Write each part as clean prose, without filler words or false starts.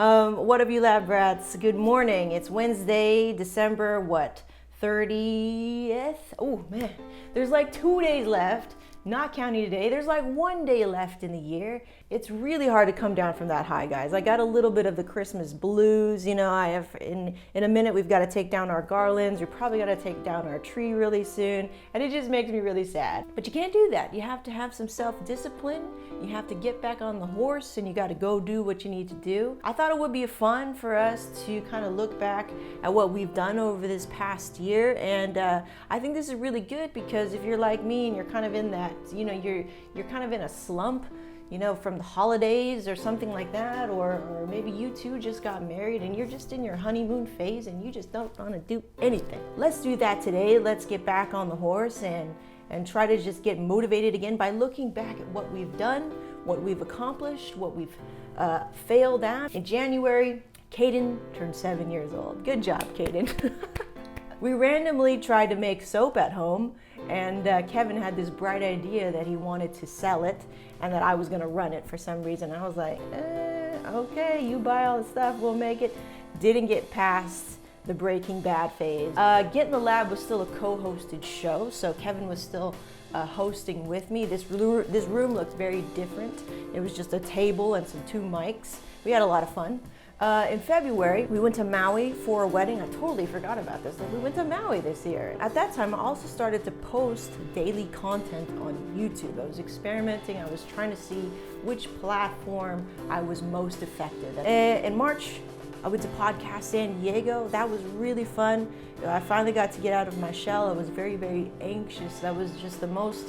What have you, lab rats? Good morning. It's Wednesday, December, 30th? Oh man, there's like 2 days left, not counting today. There's like 1 day left in the year. It's really hard to come down from that high, guys. I got a little bit of the Christmas blues. I have, in a minute, we've got to take down our garlands. We're probably got to take down our tree really soon. And it just makes me really sad. But you can't do that. You have to have some self-discipline. You have to get back on the horse and you got to go do what you need to do. I thought it would be fun for us to kind of look back at what we've done over this past year. And I think this is really good because if you're like me and you're kind of in that, you're kind of in a slump, from the holidays or something like that, or maybe you too just got married and you're just in your honeymoon phase and you just don't want to do anything. Let's do that today. Let's get back on the horse and try to just get motivated again by looking back at what we've done, what we've accomplished, what we've failed at. In January, Caden turned 7 years old. Good job, Caden. We randomly tried to make soap at home, and Kevin had this bright idea that he wanted to sell it and that I was gonna run it for some reason. I was like, okay, you buy all the stuff, we'll make it. Didn't get past the Breaking Bad phase. Get in the Lab was still a co-hosted show, so Kevin was still hosting with me. This room looked very different. It was just a table and some 2 mics. We had a lot of fun. In February, we went to Maui for a wedding. I totally forgot about this. We went to Maui this year. At that time, I also started to post daily content on YouTube. I was experimenting. I was trying to see which platform I was most effective at. In March, I went to Podcast San Diego. That was really fun. I finally got to get out of my shell. I was very, very anxious. That was just the most,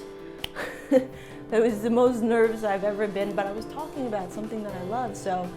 that was the most nervous I've ever been, but I was talking about something that I love, so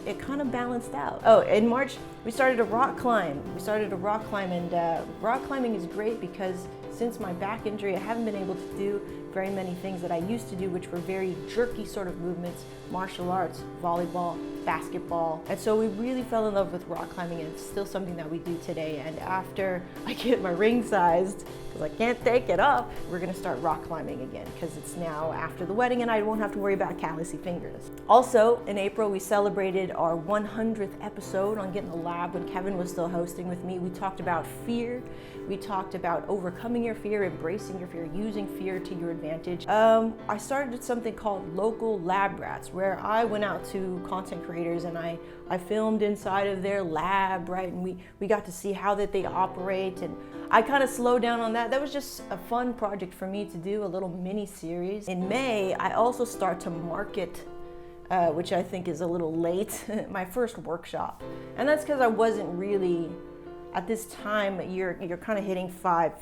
it kind of balanced out. Oh, in March, we started a rock climb. And rock climbing is great because since my back injury, I haven't been able to do very many things that I used to do, which were very jerky sort of movements, martial arts, volleyball, basketball. And so we really fell in love with rock climbing, and it's still something that we do today. And after I get my ring sized, because I can't take it off, we're gonna start rock climbing again, because it's now after the wedding and I won't have to worry about callousy fingers. Also, in April, we celebrated our 100th episode on Get in the Lab when Kevin was still hosting with me. We talked about fear. We talked about overcoming your fear, embracing your fear, using fear to your advantage. I started something called Local Lab Rats, where I went out to content creators and I filmed inside of their lab, right? And we got to see how that they operate, and I kind of slowed down on that. That was just a fun project for me to do, a little mini series. In May, I also start to market, which I think is a little late, my first workshop. And that's because I wasn't really, at this time, you're kind of hitting five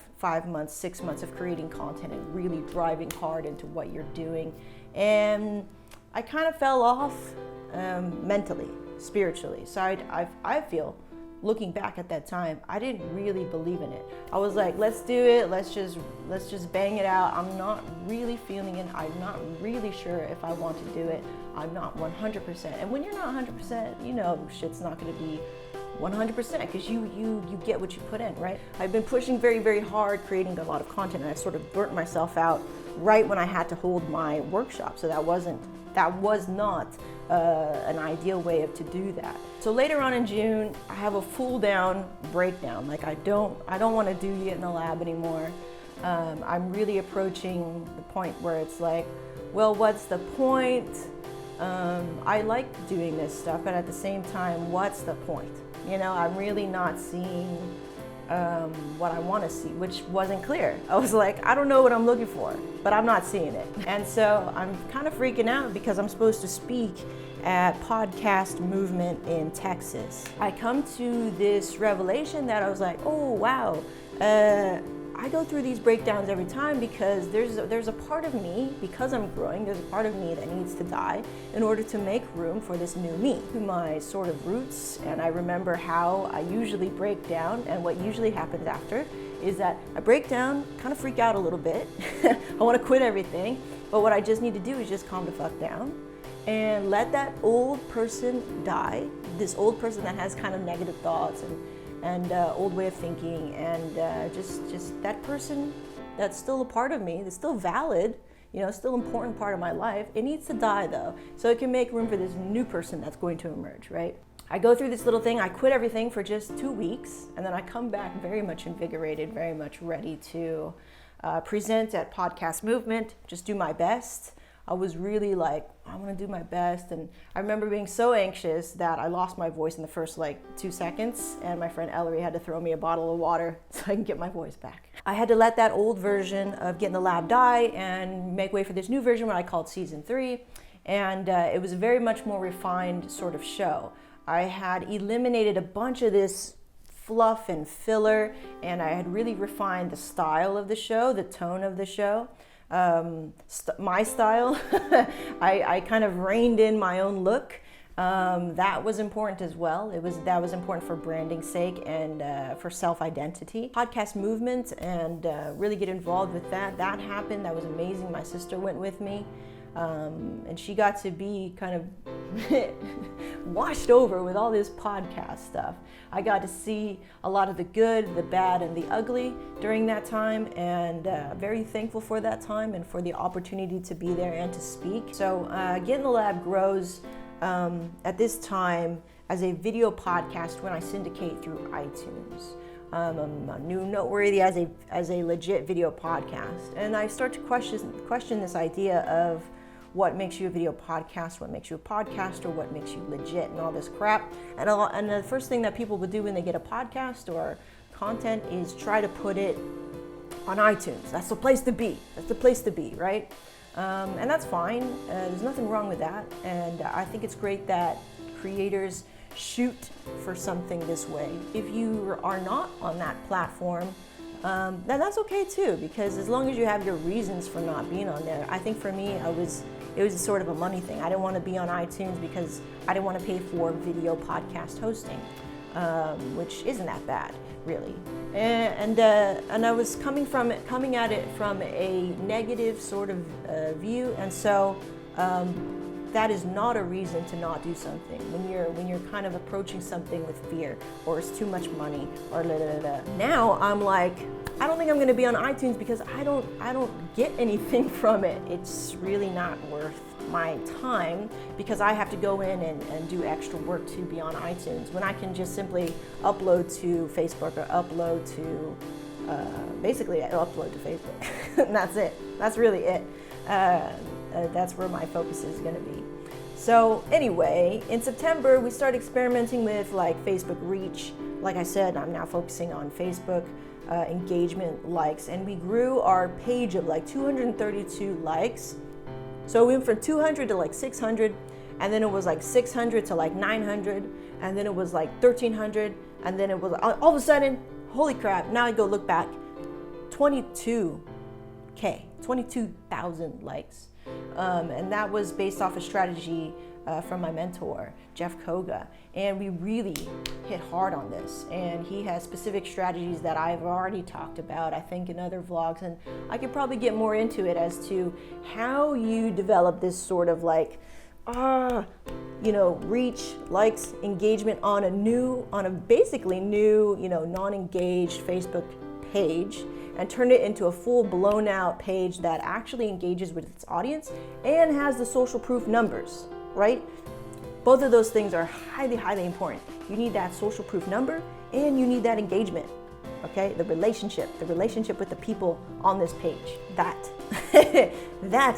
months, 6 months of creating content and really driving hard into what you're doing. And I kind of fell off mentally, spiritually. So I feel, looking back at that time, I didn't really believe in it. I was like, let's do it, let's just bang it out. I'm not really feeling it. I'm not really sure if I want to do it. I'm not 100%. And when you're not 100%, shit's not gonna be 100% because you get what you put in, right? I've been pushing very, very hard, creating a lot of content, and I sort of burnt myself out right when I had to hold my workshop. So that was not an ideal way to do that. So later on in June, I have a full down breakdown. Like I don't want to do Get in the Lab anymore. I'm really approaching the point where it's like, well, what's the point? I like doing this stuff, but at the same time, what's the point? I'm really not seeing what I want to see, which wasn't clear. I was like, I don't know what I'm looking for, but I'm not seeing it. And so I'm kind of freaking out because I'm supposed to speak at Podcast Movement in Texas. I come to this revelation that I was like, oh, wow. I go through these breakdowns every time because there's a part of me, because I'm growing, there's a part of me that needs to die in order to make room for this new me. My sort of roots, and I remember how I usually break down, and what usually happens after is that I break down, kind of freak out a little bit. I want to quit everything, but what I just need to do is just calm the fuck down and let that old person die, this old person that has kind of negative thoughts and old way of thinking, and just that person that's still a part of me, that's still valid, You know, it's still an important part of my life. It needs to die though, so it can make room for this new person that's going to emerge, right? I go through this little thing, I quit everything for just 2 weeks, and then I come back very much invigorated, very much ready to present at Podcast Movement, just do my best. I was really like, I want to do my best. And I remember being so anxious that I lost my voice in the first 2 seconds. And my friend Ellery had to throw me a bottle of water so I can get my voice back. I had to let that old version of Get in the Lab die and make way for this new version, what I called Season 3. And it was a very much more refined sort of show. I had eliminated a bunch of this fluff and filler, and I had really refined the style of the show, the tone of the show. My style. I kind of reined in my own look. That was important as well. That was important for branding's sake and for self-identity. Podcast Movement and really get involved with that. That happened. That was amazing. My sister went with me. And she got to be kind of washed over with all this podcast stuff. I got to see a lot of the good, the bad, and the ugly during that time, and very thankful for that time and for the opportunity to be there and to speak. So Get in the Lab grows at this time as a video podcast when I syndicate through iTunes. New Noteworthy as a legit video podcast. And I start to question this idea of what makes you a video podcast, what makes you a podcaster, what makes you legit, and all this crap. And the first thing that people would do when they get a podcast or content is try to put it on iTunes. That's the place to be. That's the place to be, right? And that's fine. There's nothing wrong with that. And I think it's great that creators shoot for something this way. If you are not on that platform, then that's okay too, because as long as you have your reasons for not being on there. I think for me, it was sort of a money thing. I didn't want to be on iTunes because I didn't want to pay for video podcast hosting, which isn't that bad, really. And I was coming at it from a negative sort of view, and so that is not a reason to not do something when you're kind of approaching something with fear, or it's too much money, or la la la. Now I'm like, I don't think I'm going to be on iTunes because I don't get anything from it. It's really not worth my time because I have to go in and do extra work to be on iTunes when I can just simply upload to Facebook or upload to basically upload to Facebook. And that's it. That's really it. That's where my focus is going to be. So anyway, in September, we started experimenting with Facebook reach. Like I said, I'm now focusing on Facebook engagement, likes, and we grew our page of 232 likes. So we went from 200 to 600, and then it was 600 to 900, and then it was 1300, and then it was all of a sudden, holy crap, now I go look back, 22,000 likes. And that was based off a strategy from my mentor, Jeff Koga. And we really hit hard on this. And he has specific strategies that I've already talked about, I think, in other vlogs. And I could probably get more into it as to how you develop this sort of reach, likes, engagement on a basically new, non-engaged Facebook page, and turn it into a full blown out page that actually engages with its audience and has the social proof numbers, right? Both of those things are highly, highly important. You need that social proof number and you need that engagement, okay? The relationship with the people on this page. That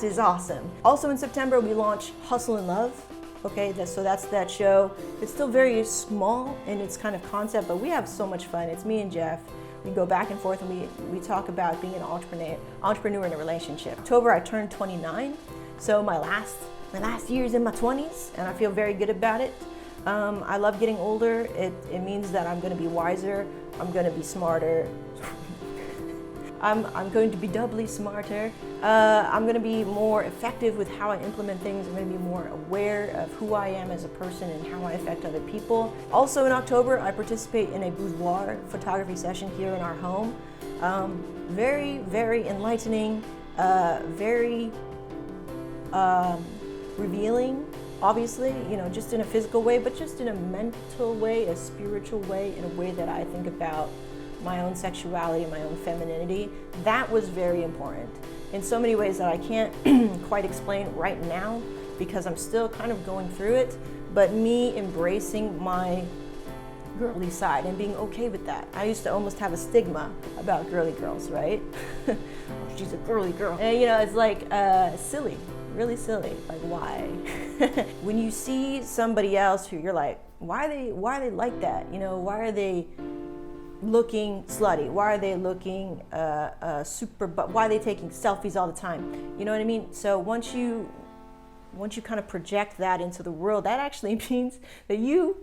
is awesome. Also in September, we launched Hustle and Love. Okay, that's that show. It's still very small in its kind of concept, but we have so much fun. It's me and Jeff. We go back and forth and we talk about being an entrepreneur in a relationship. October, I turned 29, so my last year's in my 20s, and I feel very good about it. I love getting older. It means that I'm going to be wiser. I'm going to be smarter. I'm going to be doubly smarter. I'm going to be more effective with how I implement things. I'm going to be more aware of who I am as a person and how I affect other people. Also in October, I participate in a boudoir photography session here in our home. Very, very enlightening, very revealing, obviously, just in a physical way, but just in a mental way, a spiritual way, in a way that I think about my own sexuality, my own femininity. That was very important. in so many ways that I can't quite explain right now because I'm still kind of going through it, but me embracing my girly side and being okay with that. I used to almost have a stigma about girly girls, right? Oh, she's a girly girl. And you know, it's like silly, really silly. Like, why? When you see somebody else who you're like, why are they like that? You know, why are they looking slutty? Why are they looking why are they taking selfies all the time? You know what I mean? So once you kind of project that into the world, that actually means that you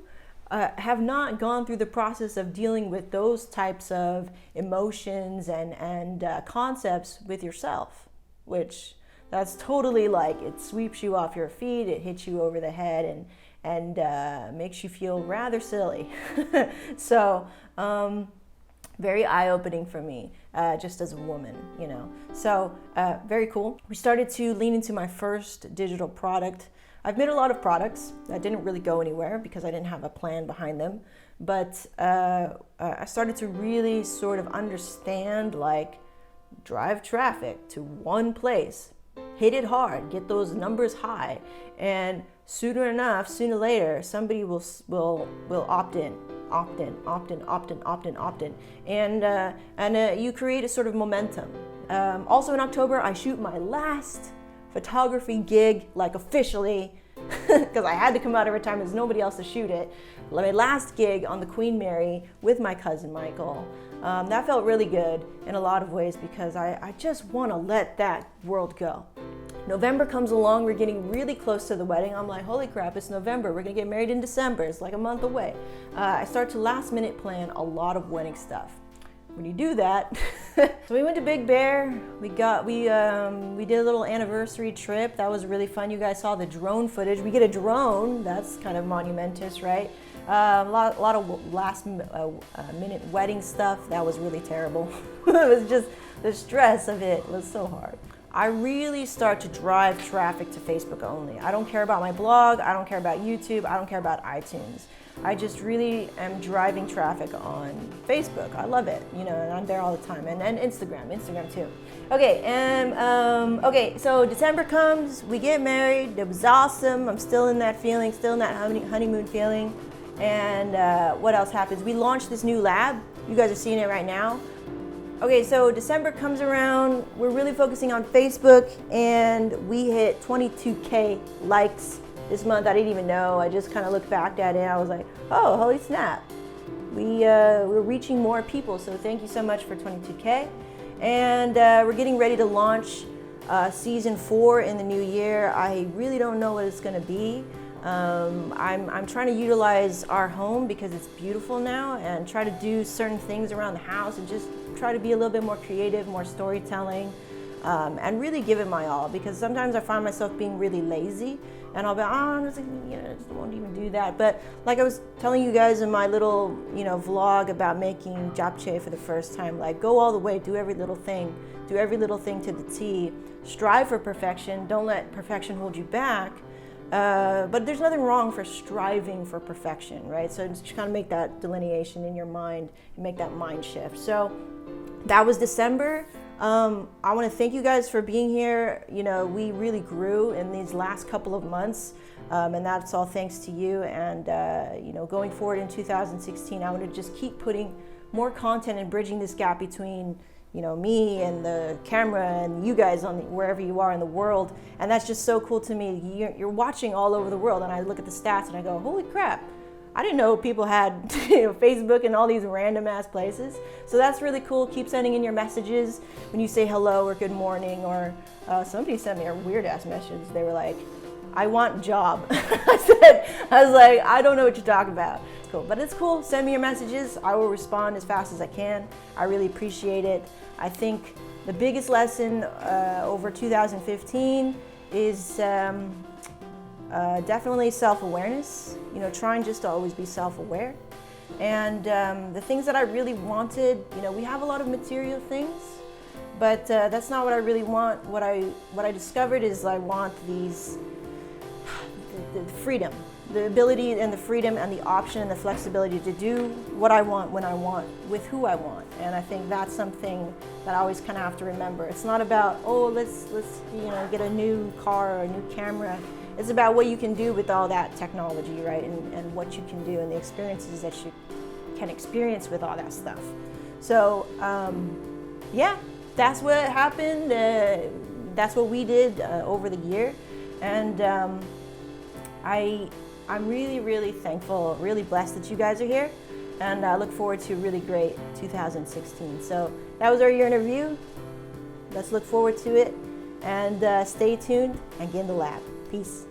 have not gone through the process of dealing with those types of emotions and concepts with yourself, which that's totally like, it sweeps you off your feet, it hits you over the head and makes you feel rather silly. So very eye-opening for me, just as a woman, you know. So very cool. We started to lean into my first digital product. I've made a lot of products that didn't really go anywhere because I didn't have a plan behind them. But I started to really sort of understand, like, drive traffic to one place, hit it hard, get those numbers high, and sooner or later, somebody will opt in, and you create a sort of momentum. Also in October, I shoot my last photography gig, like officially, because I had to come out of retirement. There's nobody else to shoot it. My last gig on the Queen Mary with my cousin Michael. That felt really good in a lot of ways because I just want to let that world go. November comes along, we're getting really close to the wedding. I'm like, holy crap, it's November. We're gonna get married in December. It's like a month away. I start to last minute plan a lot of wedding stuff. When you do that, so we went to Big Bear. We did a little anniversary trip. That was really fun. You guys saw the drone footage. We get a drone. That's kind of monumentous, right? A lot of last minute wedding stuff. That was really terrible. It was just, the stress of it was so hard. I really start to drive traffic to Facebook only. I don't care about my blog. I don't care about YouTube. I don't care about iTunes. I just really am driving traffic on Facebook. I love it, you know, and I'm there all the time. And Instagram too. Okay, okay, so December comes, we get married. It was awesome. I'm still in that feeling, still in that honeymoon feeling. And what else happens? We launched this new lab. You guys are seeing it right now. Okay, so December comes around. We're really focusing on Facebook, and we hit 22K likes this month. I didn't even know. I just kind of looked back at it. I was like, oh, holy snap. We're reaching more people, so thank you so much for 22K. And we're getting ready to launch season 4 in the new year. I really don't know what it's going to be. I'm trying to utilize our home because it's beautiful now, and try to do certain things around the house and just try to be a little bit more creative, more storytelling, and really give it my all, because sometimes I find myself being really lazy and I'll be, I just won't even do that. But like I was telling you guys in my little, vlog about making japchae for the first time, like, go all the way, do every little thing to the T, strive for perfection, don't let perfection hold you back. But there's nothing wrong for striving for perfection, right? So just kind of make that delineation in your mind and make that mind shift. So that was December. I want to thank you guys for being here. We really grew in these last couple of months, and that's all thanks to you. And, going forward in 2016, I want to just keep putting more content and bridging this gap between me and the camera and you guys wherever you are in the world. And that's just so cool to me. You're watching all over the world, and I look at the stats and I go, holy crap, I didn't know people had Facebook and all these random ass places. So that's really cool. Keep sending in your messages when you say hello or good morning, or somebody sent me a weird ass message. They were like, I want job. I was like, I don't know what you're talking about. It's cool, but it's cool. Send me your messages. I will respond as fast as I can. I really appreciate it. I think the biggest lesson over 2015 is definitely self-awareness. Trying just to always be self-aware. And the things that I really wanted, we have a lot of material things, but that's not what I really want. What I discovered is I want the freedom, the ability and the freedom and the option and the flexibility to do what I want when I want with who I want. And I think that's something that I always kind of have to remember. It's not about, oh, let's get a new car or a new camera. It's about what you can do with all that technology, right? And what you can do and the experiences that you can experience with all that stuff. So yeah, that's what happened. That's what we did over the year. And I'm really, really thankful, really blessed that you guys are here, and I look forward to a really great 2016. So that was our year in review. Let's look forward to it, and stay tuned and get in the lab. Peace.